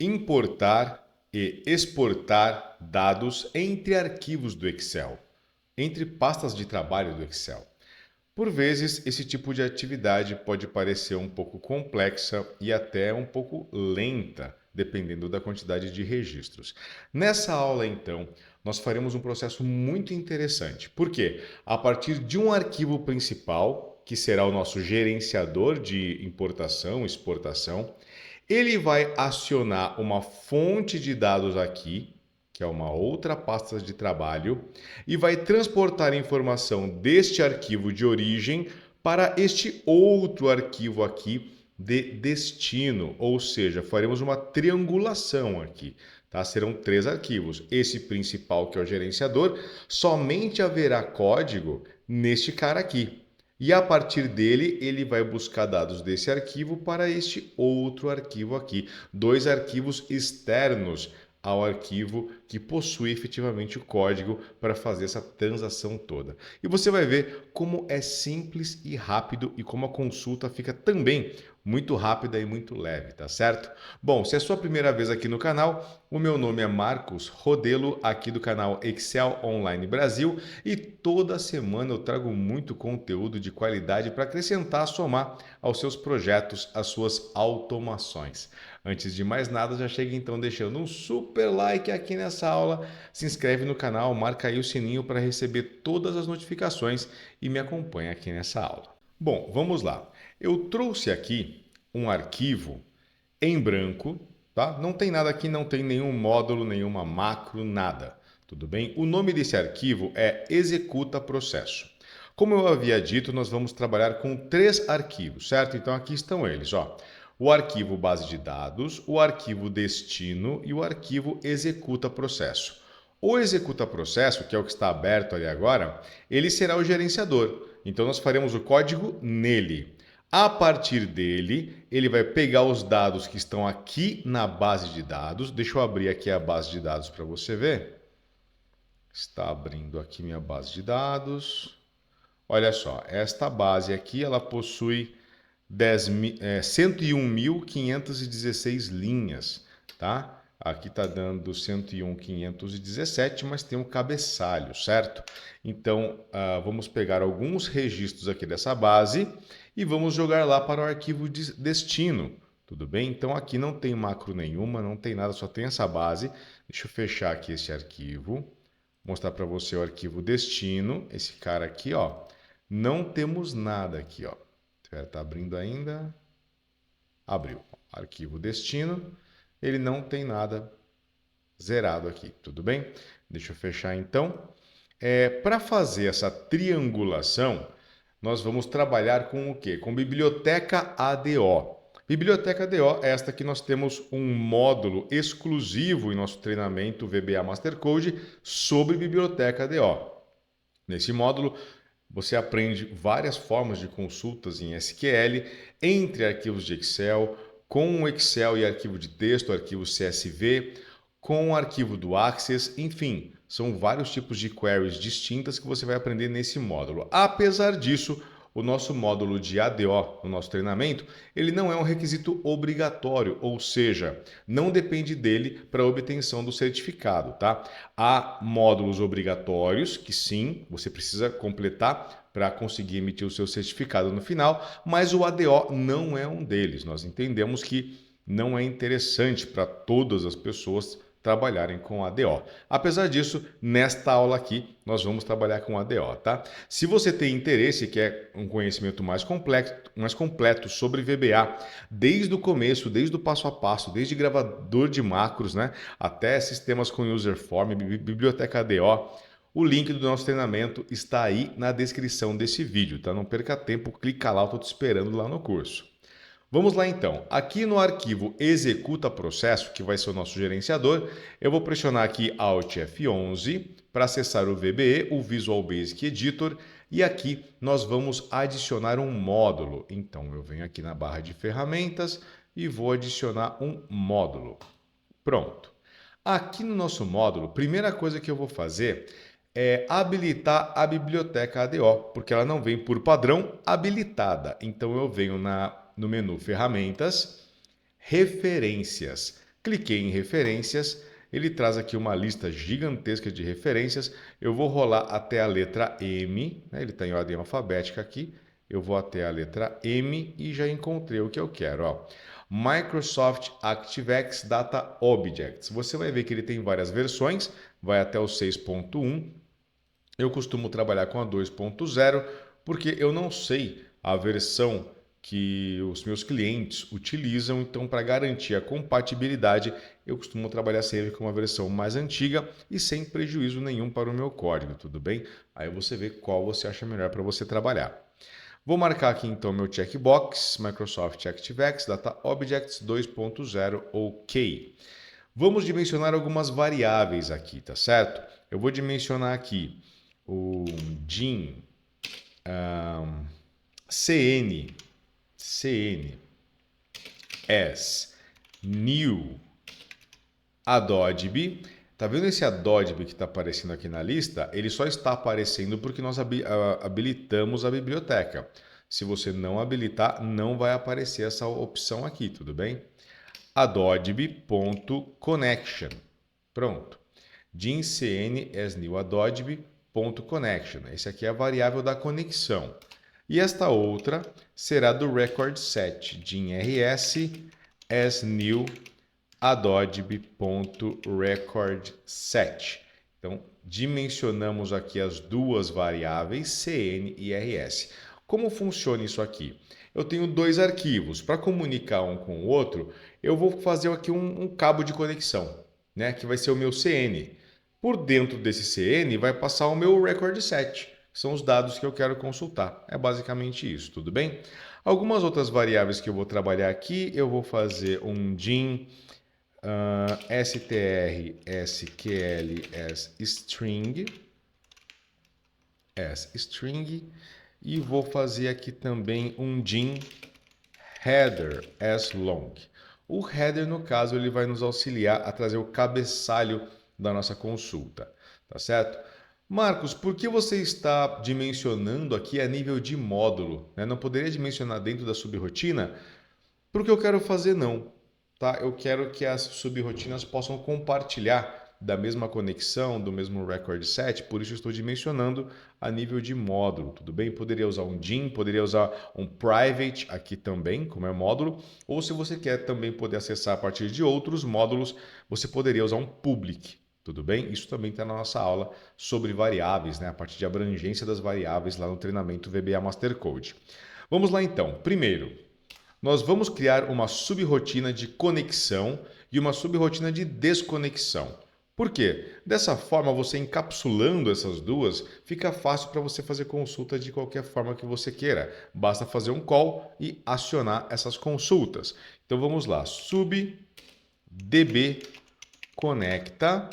importar e exportar dados entre arquivos do Excel, entre pastas de trabalho do Excel. Por vezes, esse tipo de atividade pode parecer um pouco complexa e até um pouco lenta, dependendo da quantidade de registros. Nessa aula, então, nós faremos um processo muito interessante. Por quê? A partir de um arquivo principal, que será o nosso gerenciador de importação e exportação, ele vai acionar uma fonte de dados aqui, que é uma outra pasta de trabalho, e vai transportar informação deste arquivo de origem para este outro arquivo aqui de destino, ou seja, faremos uma triangulação aqui. Tá? Serão três arquivos. Esse principal, que é o gerenciador, somente haverá código neste cara aqui. E a partir dele, ele vai buscar dados desse arquivo para este outro arquivo aqui. Dois arquivos externos ao arquivo que possui efetivamente o código para fazer essa transação toda. E você vai ver como é simples e rápido e como a consulta fica também muito rápida e muito leve, tá certo? Bom, se é a sua primeira vez aqui no canal, o meu nome é Marcos Rodelo, aqui do canal Excel Online Brasil, e toda semana eu trago muito conteúdo de qualidade para acrescentar, somar aos seus projetos, às suas automações. Antes de mais nada, já chega então deixando um super like aqui nessa aula, se inscreve no canal, marca aí o sininho para receber todas as notificações e me acompanha aqui nessa aula. Bom, vamos lá. Eu trouxe aqui um arquivo em branco, tá? Não tem nada aqui, não tem nenhum módulo, nenhuma macro, nada. Tudo bem? O nome desse arquivo é executa processo. Como eu havia dito, nós vamos trabalhar com três arquivos, certo? Então aqui estão eles, ó. O arquivo base de dados, o arquivo destino e o arquivo executa processo. O executa processo, que é o que está aberto ali agora, ele será o gerenciador. Então nós faremos o código nele. A partir dele, ele vai pegar os dados que estão aqui na base de dados. Deixa eu abrir aqui a base de dados para você ver. Está abrindo aqui minha base de dados. Olha só, esta base aqui ela possui 101.516 linhas, tá? Aqui está dando 101.517, mas tem um cabeçalho, certo? Então, vamos pegar alguns registros aqui dessa base e vamos jogar lá para o arquivo de destino, tudo bem? Então, aqui não tem macro nenhuma, não tem nada, só tem essa base. Deixa eu fechar aqui esse arquivo, mostrar para você o arquivo destino, esse cara aqui, ó. Não temos nada aqui, ó. Está abrindo ainda. Abriu. Arquivo destino. Ele não tem nada zerado aqui, tudo bem? Deixa eu fechar então. Para fazer essa triangulação, nós vamos trabalhar com o quê? Com biblioteca ADO. Biblioteca ADO é esta que nós temos um módulo exclusivo em nosso treinamento VBA Master Code sobre biblioteca ADO. Nesse módulo, você aprende várias formas de consultas em SQL, entre arquivos de Excel, com o Excel e arquivo de texto, arquivo CSV, com o arquivo do Access, enfim, são vários tipos de queries distintas que você vai aprender nesse módulo. Apesar disso, o nosso módulo de ADO, no nosso treinamento, ele não é um requisito obrigatório, ou seja, não depende dele para a obtenção do certificado, tá? Há módulos obrigatórios que sim, você precisa completar para conseguir emitir o seu certificado no final, mas o ADO não é um deles. Nós entendemos que não é interessante para todas as pessoas trabalharem com ADO. Apesar disso, nesta aula aqui, nós vamos trabalhar com ADO, tá? Se você tem interesse e quer um conhecimento mais completo sobre VBA, desde o começo, desde o passo a passo, desde gravador de macros, né, até sistemas com userform, biblioteca ADO, o link do nosso treinamento está aí na descrição desse vídeo, tá? Não perca tempo, clica lá, eu estou te esperando lá no curso. Vamos lá então. Aqui no arquivo executa processo, que vai ser o nosso gerenciador, eu vou pressionar aqui Alt F11 para acessar o VBE, o Visual Basic Editor, e aqui nós vamos adicionar um módulo. Então eu venho aqui na barra de ferramentas e vou adicionar um módulo. Pronto. Aqui no nosso módulo, primeira coisa que eu vou fazer é habilitar a biblioteca ADO, porque ela não vem por padrão habilitada. Então eu venho no menu Ferramentas, Referências. Cliquei em referências, ele traz aqui uma lista gigantesca de referências. Eu vou rolar até a letra M, né? Ele está em ordem alfabética aqui. Eu vou até a letra M e já encontrei o que eu quero. Ó. Microsoft ActiveX Data Objects. Você vai ver que ele tem várias versões, vai até o 6.1. Eu costumo trabalhar com a 2.0 porque eu não sei a versão que os meus clientes utilizam, então para garantir a compatibilidade, eu costumo trabalhar sempre com uma versão mais antiga e sem prejuízo nenhum para o meu código, tudo bem? Aí você vê qual você acha melhor para você trabalhar. Vou marcar aqui então meu checkbox, Microsoft ActiveX Data Objects 2.0 OK. Vamos dimensionar algumas variáveis aqui, tá certo? Eu vou dimensionar aqui o DIN, CN, as new Adobe. Tá vendo esse Adobe que está aparecendo aqui na lista? Ele só está aparecendo porque nós habilitamos a biblioteca. Se você não habilitar, não vai aparecer essa opção aqui, tudo bem? Adobe.connection. Pronto. DIN-CN as new Adobe.connection. Esse aqui é a variável da conexão. E esta outra será do record set, DIN-RS as new Adobe.recordSet. Então, dimensionamos aqui as duas variáveis CN e RS. Como funciona isso aqui? Eu tenho dois arquivos. Para comunicar um com o outro, eu vou fazer aqui um cabo de conexão, né? Que vai ser o meu CN. Por dentro desse CN vai passar o meu record set, que são os dados que eu quero consultar. É basicamente isso, tudo bem? Algumas outras variáveis que eu vou trabalhar aqui, eu vou fazer um DIN str sql as string e vou fazer aqui também um DIN header as long. O header, no caso, ele vai nos auxiliar a trazer o cabeçalho da nossa consulta, tá certo? Marcos, por que você está dimensionando aqui a nível de módulo, né? Não poderia dimensionar dentro da subrotina? Porque eu quero fazer não, tá? Eu quero que as subrotinas possam compartilhar da mesma conexão, do mesmo record set, por isso eu estou dimensionando a nível de módulo, tudo bem? Poderia usar um DIN, poderia usar um private aqui também, como é módulo, ou se você quer também poder acessar a partir de outros módulos, você poderia usar um public, tudo bem? Isso também está na nossa aula sobre variáveis, né? A partir de abrangência das variáveis lá no treinamento VBA Master Code. Vamos lá então. Primeiro, nós vamos criar uma subrotina de conexão e uma subrotina de desconexão. Por quê? Dessa forma, você encapsulando essas duas, fica fácil para você fazer consulta de qualquer forma que você queira. Basta fazer um call e acionar essas consultas. Então vamos lá, subdb conecta.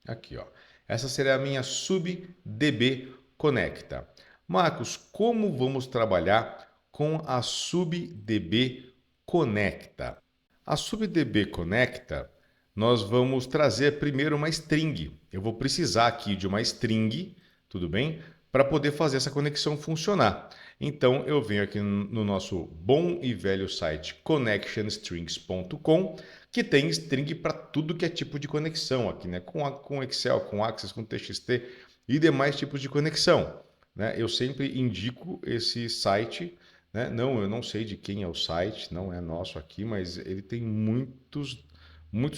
Aqui, ó. Essa será a minha subdb conecta. Marcos, como vamos trabalhar com a subdb conecta? A subdb conecta, nós vamos trazer primeiro uma string. Eu vou precisar aqui de uma string, tudo bem? Para poder fazer essa conexão funcionar. Então, eu venho aqui no nosso bom e velho site connectionstrings.com, que tem string para tudo que é tipo de conexão aqui, né? Com Excel, com Access, com TXT e demais tipos de conexão, né? Eu sempre indico esse site, né? Não, eu não sei de quem é o site, não é nosso aqui, mas ele tem muitos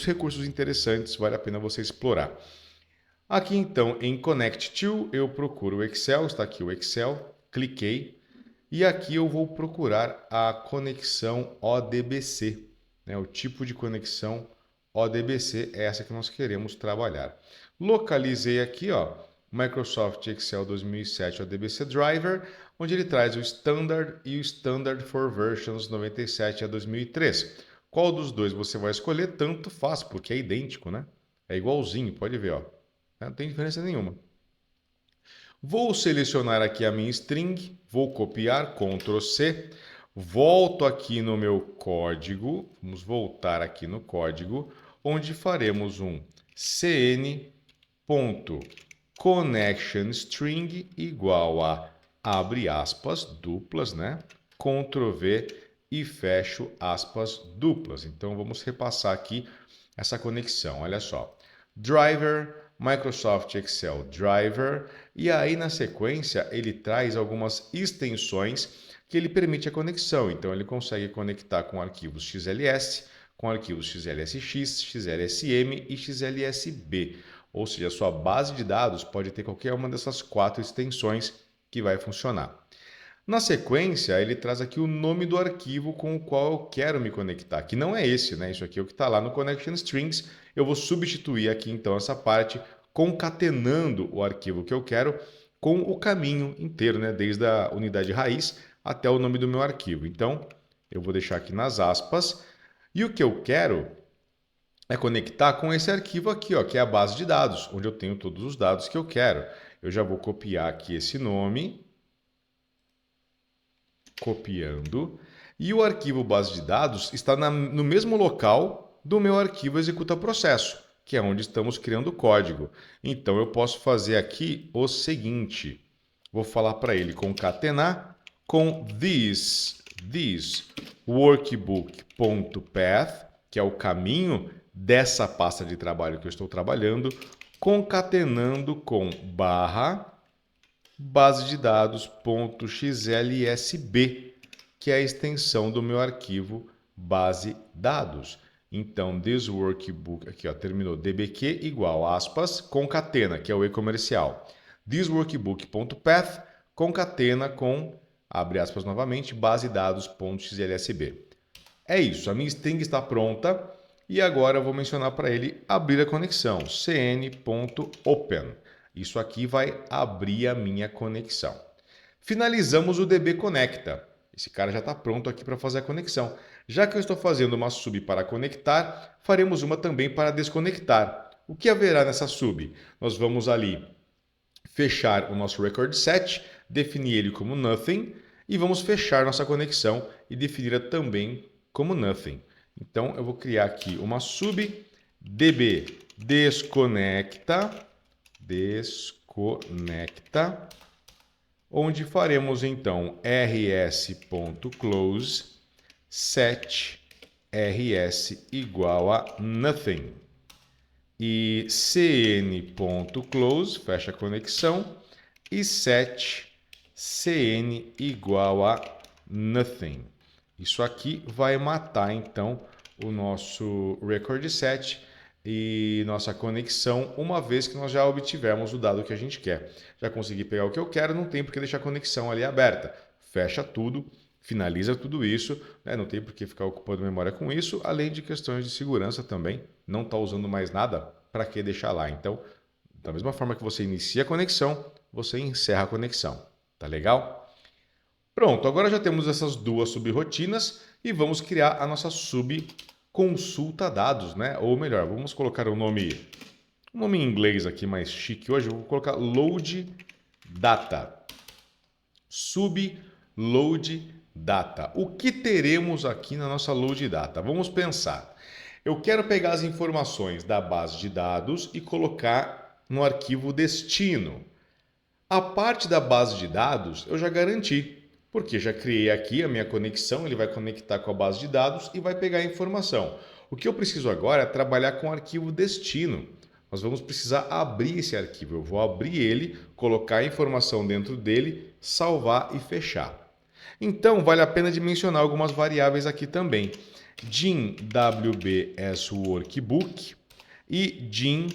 recursos interessantes, vale a pena você explorar. Aqui então em Connect To eu procuro o Excel, está aqui o Excel, cliquei e aqui eu vou procurar a conexão ODBC, né? O tipo de conexão ODBC é essa que nós queremos trabalhar. Localizei aqui, ó, Microsoft Excel 2007 ODBC Driver, onde ele traz o Standard e o Standard for Versions 97 a 2003. Qual dos dois você vai escolher? Tanto faz, porque é idêntico, né? É igualzinho, pode ver, ó. Não tem diferença nenhuma. Vou selecionar aqui a minha string, vou copiar, Ctrl C, volto aqui no meu código, vamos voltar aqui no código, onde faremos um cn.connectionString igual a, abre aspas, duplas, né? Ctrl V e fecho aspas duplas. Então, vamos repassar aqui essa conexão. Olha só. Driver, Microsoft Excel Driver, e aí na sequência ele traz algumas extensões que ele permite a conexão. Então, ele consegue conectar com arquivos XLS, com arquivos XLSX, XLSM e XLSB. Ou seja, a sua base de dados pode ter qualquer uma dessas 4 extensões que vai funcionar. Na sequência, ele traz aqui o nome do arquivo com o qual eu quero me conectar, que não é esse, né? Isso aqui é o que está lá no Connection Strings. Eu vou substituir aqui então essa parte, concatenando o arquivo que eu quero com o caminho inteiro, né? Desde a unidade raiz até o nome do meu arquivo. Então, eu vou deixar aqui nas aspas. E o que eu quero é conectar com esse arquivo aqui, ó, que é a base de dados, onde eu tenho todos os dados que eu quero. Eu já vou copiar aqui esse nome, copiando, e o arquivo base de dados está no mesmo local do meu arquivo executa processo, que é onde estamos criando o código. Então eu posso fazer aqui o seguinte, vou falar para ele concatenar com this workbook.path, que é o caminho dessa pasta de trabalho que eu estou trabalhando, concatenando com barra base de dados.xlsb, que é a extensão do meu arquivo base dados. Então, this workbook, aqui ó, terminou, dbq igual, aspas, concatena, que é o e-comercial. This workbook.path concatena com, abre aspas novamente, base dados.xlsb. É isso, a minha string está pronta e agora eu vou mencionar para ele abrir a conexão, cn.open. Isso aqui vai abrir a minha conexão. Finalizamos o DB Conecta. Esse cara já está pronto aqui para fazer a conexão. Já que eu estou fazendo uma sub para conectar, faremos uma também para desconectar. O que haverá nessa sub? Nós vamos ali fechar o nosso record set, definir ele como nothing e vamos fechar nossa conexão e definir-a também como nothing. Então eu vou criar aqui uma sub db desconecta, onde faremos então rs.close set rs igual a nothing e cn.close, fecha a conexão, e set cn igual a nothing. Isso aqui vai matar então o nosso record set e nossa conexão, uma vez que nós já obtivemos o dado que a gente quer. Já consegui pegar o que eu quero, não tem por que deixar a conexão ali aberta. Fecha tudo, finaliza tudo isso, né? Não tem por que ficar ocupando memória com isso, além de questões de segurança também. Não está usando mais nada, para que deixar lá? Então, da mesma forma que você inicia a conexão, você encerra a conexão. Tá legal? Pronto, agora já temos essas duas subrotinas e vamos criar a nossa subconsulta dados, né? Ou melhor, vamos colocar um nome em inglês aqui mais chique hoje, eu vou colocar load data. Subload data. O que teremos aqui na nossa load data? Vamos pensar. Eu quero pegar as informações da base de dados e colocar no arquivo destino. A parte da base de dados eu já garanti, porque já criei aqui a minha conexão, ele vai conectar com a base de dados e vai pegar a informação. O que eu preciso agora é trabalhar com o arquivo destino. Nós vamos precisar abrir esse arquivo. Eu vou abrir ele, colocar a informação dentro dele, salvar e fechar. Então, vale a pena de mencionar algumas variáveis aqui também. Din WBS Workbook e Din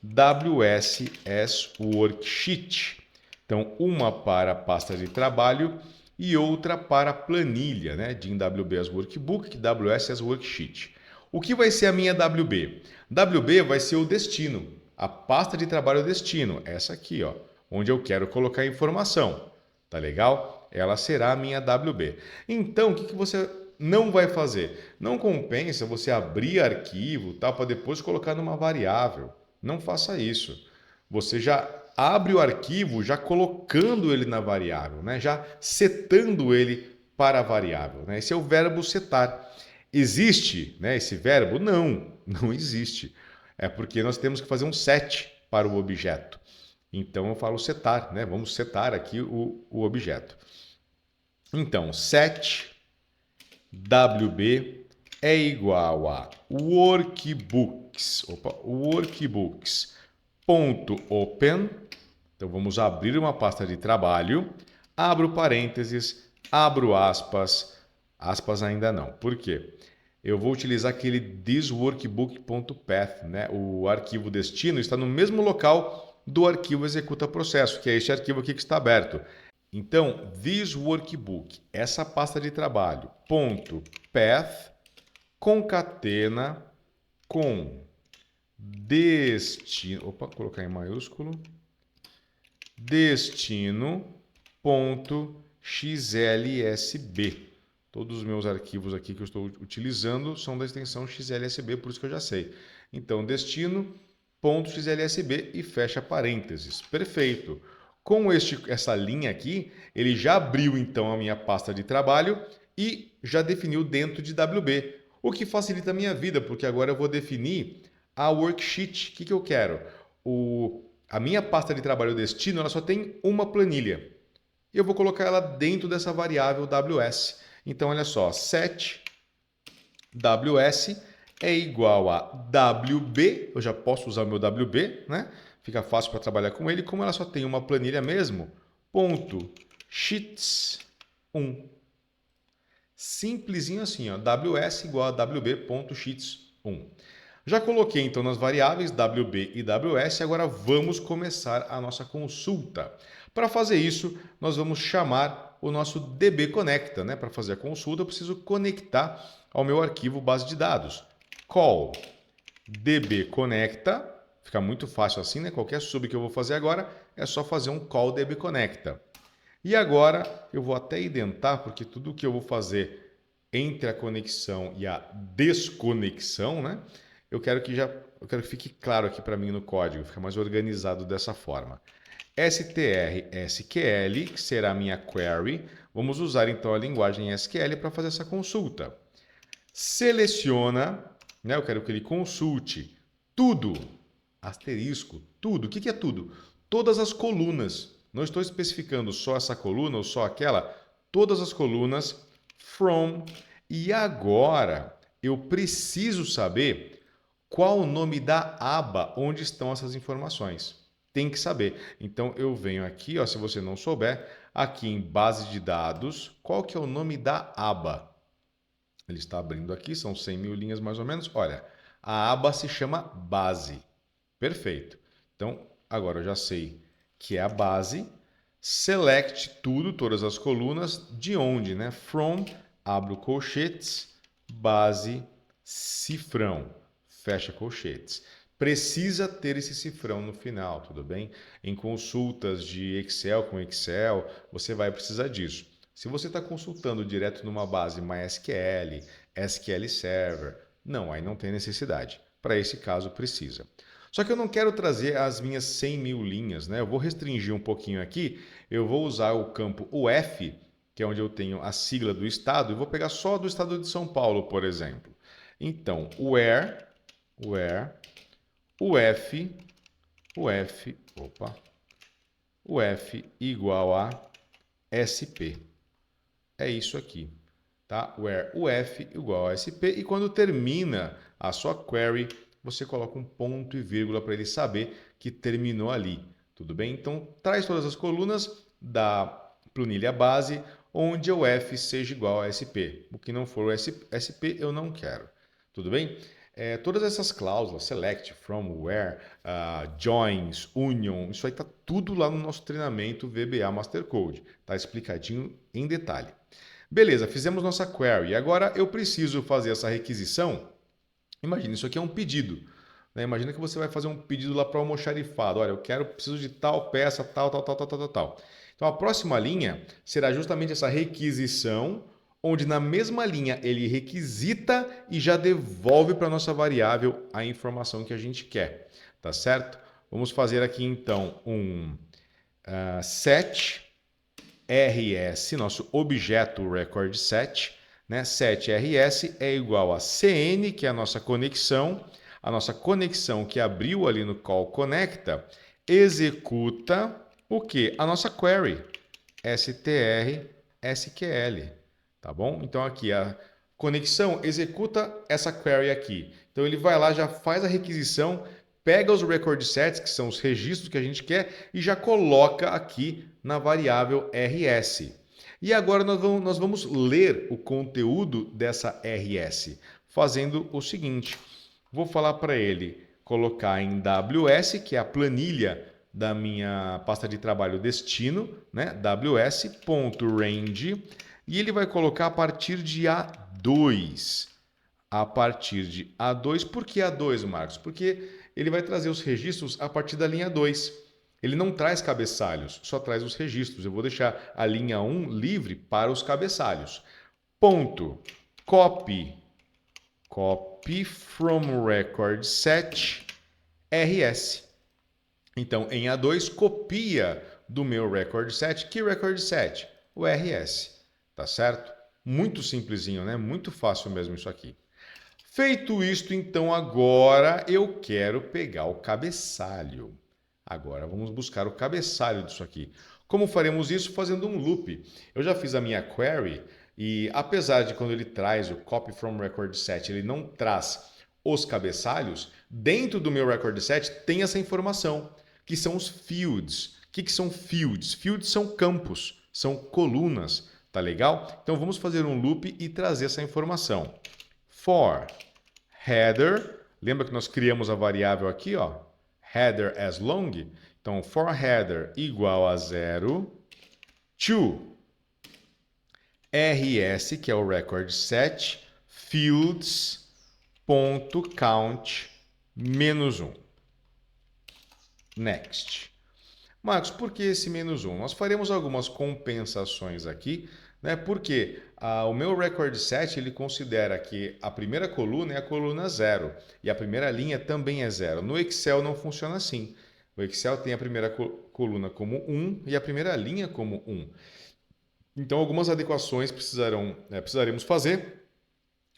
WSS Worksheet. Então, uma para pasta de trabalho e outra para planilha, né? Din WBS Workbook, WSS Worksheet. O que vai ser a minha WB? WB vai ser o destino, a pasta de trabalho destino, essa aqui, ó, onde eu quero colocar a informação. Tá legal? Ela será a minha WB. Então, o que você não vai fazer? Não compensa você abrir arquivo, tá, para depois colocar numa variável. Não faça isso. Você já abre o arquivo já colocando ele na variável, né? Já setando ele para a variável, né? Esse é o verbo setar. Existe, né, esse verbo? Não, não existe. É porque nós temos que fazer um set para o objeto. Então eu falo setar, né? Vamos setar aqui o objeto. Então, set WB é igual a workbooks.open. Então vamos abrir uma pasta de trabalho, abro parênteses, abro aspas, aspas ainda não. Por quê? Eu vou utilizar aquele thisworkbook.path, né? O arquivo destino está no mesmo local do arquivo executa processo, que é este arquivo aqui que está aberto. Então, thisworkbook, essa pasta de trabalho, .path, concatena com destino, colocar em maiúsculo, destino.xlsb. Todos os meus arquivos aqui que eu estou utilizando são da extensão XLSB, por isso que eu já sei. Então, destino.xlsb e fecha parênteses. Perfeito. Com essa linha aqui, ele já abriu então a minha pasta de trabalho e já definiu dentro de WB, o que facilita a minha vida, porque agora eu vou definir a worksheet. O que eu quero? A minha pasta de trabalho destino ela só tem uma planilha. Eu vou colocar ela dentro dessa variável WS. Então, olha só, set WS é igual a WB, eu já posso usar o meu WB, né? Fica fácil para trabalhar com ele, como ela só tem uma planilha mesmo, ponto sheets 1. Simplesinho assim, ó, WS igual a WB.sheets 1. Já coloquei então nas variáveis WB e WS, agora vamos começar a nossa consulta. Para fazer isso, nós vamos chamar o nosso DB Conecta, né? Para fazer a consulta, eu preciso conectar ao meu arquivo base de dados. Call DB Conecta, fica muito fácil assim, né? Qualquer sub que eu vou fazer agora é só fazer um call DB Conecta. E agora eu vou até identar, porque tudo que eu vou fazer entre a conexão e a desconexão, né? Eu quero que fique claro aqui para mim no código, fica mais organizado dessa forma. STR/SQL, que será a minha query. Vamos usar então a linguagem SQL para fazer essa consulta. Seleciona, né? Eu quero que ele consulte tudo, asterisco, tudo. O que é tudo? Todas as colunas. Não estou especificando só essa coluna ou só aquela. Todas as colunas from. E agora eu preciso saber qual o nome da aba onde estão essas informações. Tem que saber. Então eu venho aqui, ó, se você não souber, aqui em base de dados, qual que é o nome da aba? Ele está abrindo aqui, são 100 mil linhas mais ou menos. Olha, a aba se chama base. Perfeito. Então agora eu já sei que é a base. Select tudo, todas as colunas, de onde, né? From, abro colchetes, base, cifrão, fecha colchetes. Precisa ter esse cifrão no final, tudo bem? Em consultas de Excel com Excel, você vai precisar disso. Se você está consultando direto numa base MySQL, SQL Server, não, aí não tem necessidade. Para esse caso, precisa. Só que eu não quero trazer as minhas 100 mil linhas, né? Eu vou restringir um pouquinho aqui. Eu vou usar o campo UF, que é onde eu tenho a sigla do estado, e vou pegar só do estado de São Paulo, por exemplo. Então, where UF igual a SP. É isso aqui, tá? Where UF igual a SP, e quando termina a sua query, você coloca um ponto e vírgula para ele saber que terminou ali, tudo bem? Então, traz todas as colunas da planilha base, onde o F seja igual a SP. O que não for o SP, eu não quero, tudo bem? Todas essas cláusulas, select, from, where, joins, union, isso aí está tudo lá no nosso treinamento VBA Master Code. Está explicadinho em detalhe. Beleza, fizemos nossa query. Agora eu preciso fazer essa requisição. Imagina, isso aqui é um pedido. Né? Imagina que você vai fazer um pedido lá para o almoxarifado. Olha, preciso de tal peça, tal. Então a próxima linha será justamente essa requisição, onde na mesma linha ele requisita e já devolve para a nossa variável a informação que a gente quer. Tá certo? Vamos fazer aqui então um set RS, nosso objeto record set, né? Set RS é igual a CN, que é a nossa conexão que abriu ali no call conecta, executa o que? A nossa query, str SQL, tá bom? Então aqui Conexão, executa essa query aqui. Então ele vai lá, já faz a requisição, pega os record sets, que são os registros que a gente quer, e já coloca aqui na variável rs. E agora nós vamos ler o conteúdo dessa rs, fazendo o seguinte. Vou falar para ele colocar em ws, que é a planilha da minha pasta de trabalho destino, né? ws.range, e ele vai colocar a partir de A2. A partir de A2. Por que A2, Marcos? Porque ele vai trazer os registros a partir da linha 2. Ele não traz cabeçalhos, só traz os registros. Eu vou deixar a linha 1 livre para os cabeçalhos. Ponto. Copy from record set rs. Então, em A2, copia do meu record set. Que record set? O rs. Tá certo? Muito simplesinho, né? Muito fácil mesmo isso aqui. Feito isto, então agora eu quero pegar o cabeçalho. Agora vamos buscar o cabeçalho disso aqui. Como faremos isso? Fazendo um loop. Eu já fiz a minha query e apesar de quando ele traz o copy from record set, ele não traz os cabeçalhos, dentro do meu record set tem essa informação, que são os fields. O que são fields? Fields são campos, são colunas, tá legal? Então vamos fazer um loop e trazer essa informação. For header, lembra que nós criamos a variável aqui, ó, header as long? Então, for header igual a 0 to rs, que é o record set, fields.count -1. Next. Marcos, por que esse -1? Nós faremos algumas compensações aqui, né? Porque o meu record set ele considera que a primeira coluna é a coluna 0 e a primeira linha também é 0. No Excel não funciona assim. O Excel tem a primeira coluna como 1 e a primeira linha como 1. Então, algumas adequações precisaremos fazer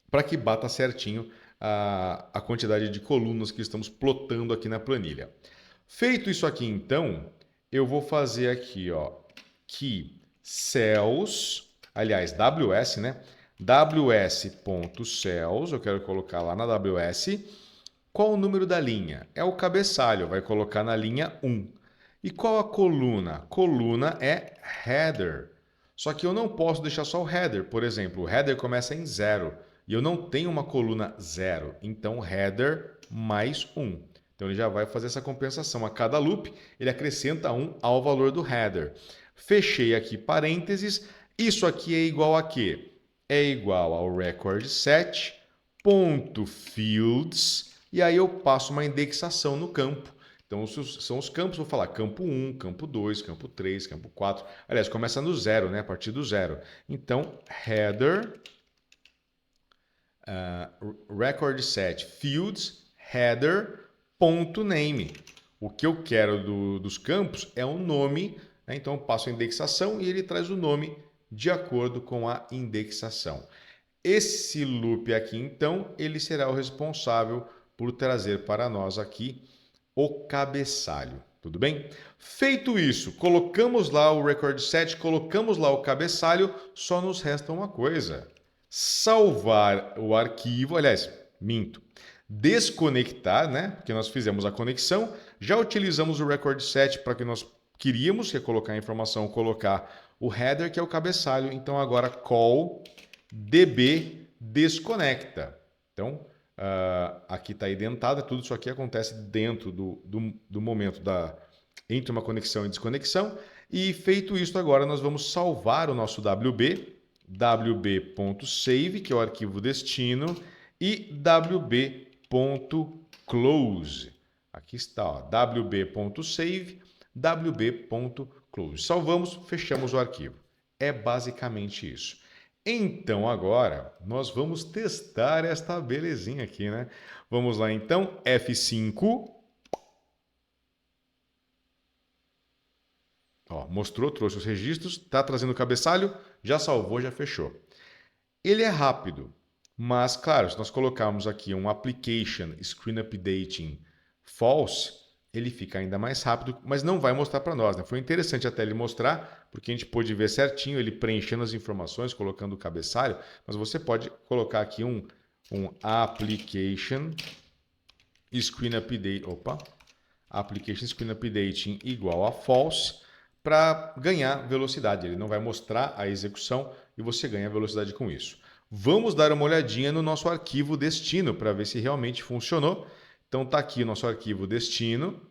para que bata certinho a quantidade de colunas que estamos plotando aqui na planilha. Feito isso aqui, então, eu vou fazer aqui, ó, que cells, aliás, ws, né? ws.cells, eu quero colocar lá na ws. Qual o número da linha? É o cabeçalho, vai colocar na linha 1. E qual a coluna? Coluna é header. Só que eu não posso deixar só o header. Por exemplo, o header começa em 0 e eu não tenho uma coluna 0. Então, header mais 1. Então, ele já vai fazer essa compensação. A cada loop, ele acrescenta 1 ao valor do header. Fechei aqui parênteses. Isso aqui é igual a quê? É igual ao record set, ponto fields, e aí eu passo uma indexação no campo. Então, são os campos, vou falar campo 1, campo 2, campo 3, campo 4. Aliás, começa no 0, né? A partir do 0. Então, header, record set fields, header.name. O que eu quero dos campos é um nome, né? Então eu passo a indexação e ele traz o nome de acordo com a indexação. Esse loop aqui, então, ele será o responsável por trazer para nós aqui o cabeçalho, tudo bem? Feito isso, colocamos lá o record set, colocamos lá o cabeçalho, só nos resta uma coisa: salvar o arquivo, aliás, minto, desconectar, né? Porque nós fizemos a conexão, já utilizamos o record set para que nós queríamos, que é colocar a informação, colocar o header, que é o cabeçalho. Então agora call db desconecta. Então, aqui está identada, tudo isso aqui acontece dentro do momento entre uma conexão e desconexão. E feito isso, agora nós vamos salvar o nosso wb.save, que é o arquivo destino, e wb.close. Aqui está, ó, wb.save, wb.close. Salvamos, fechamos o arquivo. É basicamente isso. Então, agora, nós vamos testar esta belezinha aqui, né? Vamos lá, então, F5. Ó, mostrou, trouxe os registros, está trazendo o cabeçalho, já salvou, já fechou. Ele é rápido, mas, claro, se nós colocarmos aqui um application screen updating false, ele fica ainda mais rápido, mas não vai mostrar para nós, né? Foi interessante até ele mostrar, porque a gente pôde ver certinho ele preenchendo as informações, colocando o cabeçalho, mas você pode colocar aqui um application screen update, application screen updating igual a false, para ganhar velocidade. Ele não vai mostrar a execução e você ganha velocidade com isso. Vamos dar uma olhadinha no nosso arquivo destino para ver se realmente funcionou. Então está aqui o nosso arquivo destino.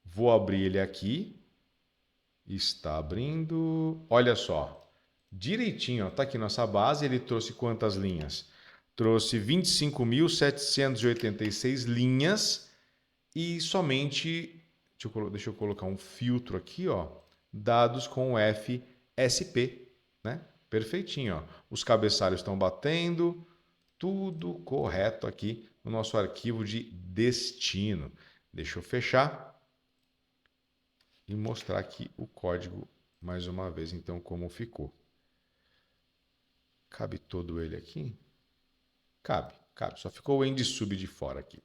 Vou abrir ele aqui. Está abrindo. Olha só. Direitinho, está aqui nossa base. Ele trouxe quantas linhas? Trouxe 25.786 linhas e somente, deixa eu colocar um filtro aqui, ó, dados com FSP, né? Perfeitinho, ó. Os cabeçalhos estão batendo, tudo correto aqui no nosso arquivo de destino. Deixa eu fechar e mostrar aqui o código mais uma vez, então, como ficou. Cabe todo ele aqui? Cabe. Só ficou o end sub de fora aqui.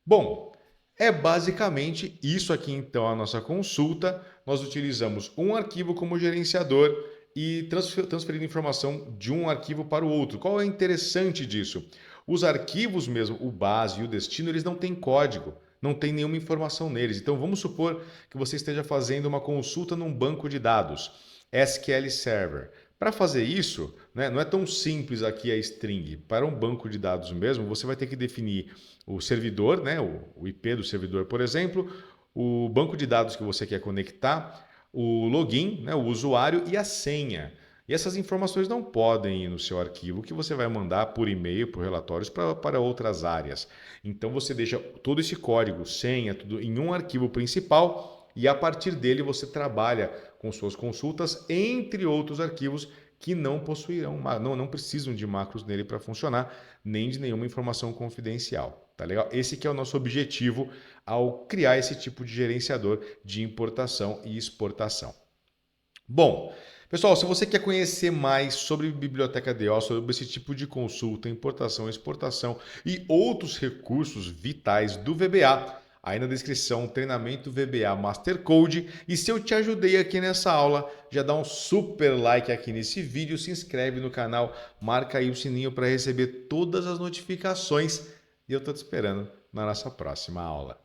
Bom, é basicamente isso aqui, então, a nossa consulta. Nós utilizamos um arquivo como gerenciador e transferindo informação de um arquivo para o outro. Qual é o interessante disso? Os arquivos mesmo, o base e o destino, eles não têm código, não tem nenhuma informação neles. Então, vamos supor que você esteja fazendo uma consulta num banco de dados, SQL Server. Para fazer isso, né, não é tão simples aqui a string. Para um banco de dados mesmo, você vai ter que definir o servidor, né, o IP do servidor, por exemplo, o banco de dados que você quer conectar, o login, né, o usuário e a senha. E essas informações não podem ir no seu arquivo, que você vai mandar por e-mail, por relatórios, para outras áreas. Então você deixa todo esse código, senha, tudo em um arquivo principal e a partir dele você trabalha com suas consultas, entre outros arquivos que não possuirão, não precisam de macros nele para funcionar, nem de nenhuma informação confidencial. Tá legal? Esse que é o nosso objetivo ao criar esse tipo de gerenciador de importação e exportação. Bom, pessoal, se você quer conhecer mais sobre Biblioteca DO, sobre esse tipo de consulta, importação, exportação e outros recursos vitais do VBA, aí na descrição, treinamento VBA Master Code. E se eu te ajudei aqui nessa aula, já dá um super like aqui nesse vídeo, se inscreve no canal, marca aí o sininho para receber todas as notificações. E eu estou te esperando na nossa próxima aula.